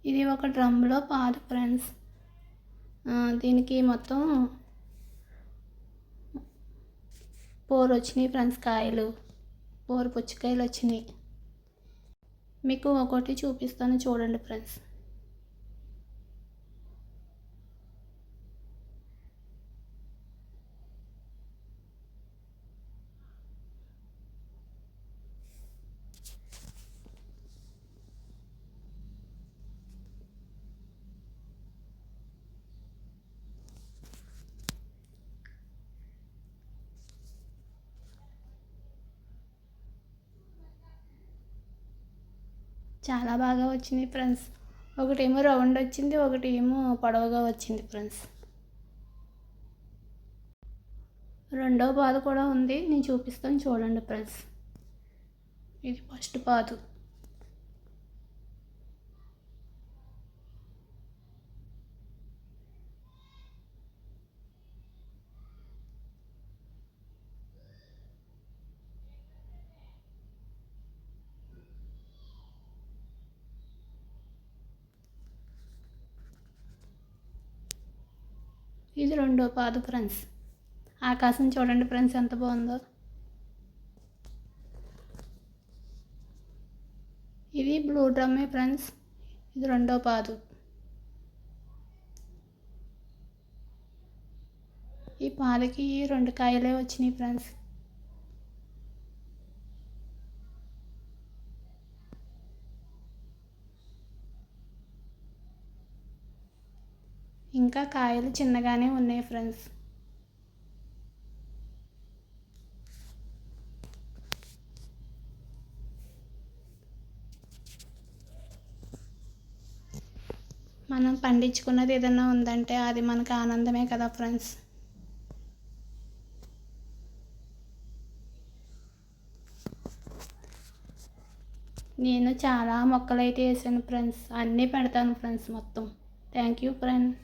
ఇది ఒక డ్రమ్లో పాదు ఫ్రెండ్స్. దీనికి మొత్తం 4 వచ్చినాయి ఫ్రెండ్స్. కాయలు 4 పుచ్చకాయలు వచ్చినాయి. మీకు ఒకటి చూపిస్తాను చూడండి ఫ్రెండ్స్. చాలా బాగా వచ్చినాయి ఫ్రెండ్స్. ఒకటేమో రౌండ్ వచ్చింది, ఒకటేమో పొడవుగా వచ్చింది ఫ్రెండ్స్. రెండో పాదు కూడా ఉంది, నేను చూపిస్తాను చూడండి ఫ్రెండ్స్. ఇది ఫస్ట్ పాదు. ఇది రెండో పాదు ఫ్రెండ్స్. ఆకాశం చూడండి ఫ్రెండ్స్ ఎంత బాగుందో. ఇది బ్లూ డ్రమ్మే ఫ్రెండ్స్. ఇది రెండో పాదు. ఈ పాదుకి 2 కాయలే వచ్చినాయి ఫ్రెండ్స్. ఇంకా కాయలు చిన్నగానే ఉన్నాయి ఫ్రెండ్స్. మనం పండించుకున్నది ఏదైనా ఉందంటే అది మనకు ఆనందమే కదా ఫ్రెండ్స్. నేను చాలా మొక్కలు అయితే వేసాను ఫ్రెండ్స్. అన్నీ పెడతాను ఫ్రెండ్స్ మొత్తం. Thank you friends.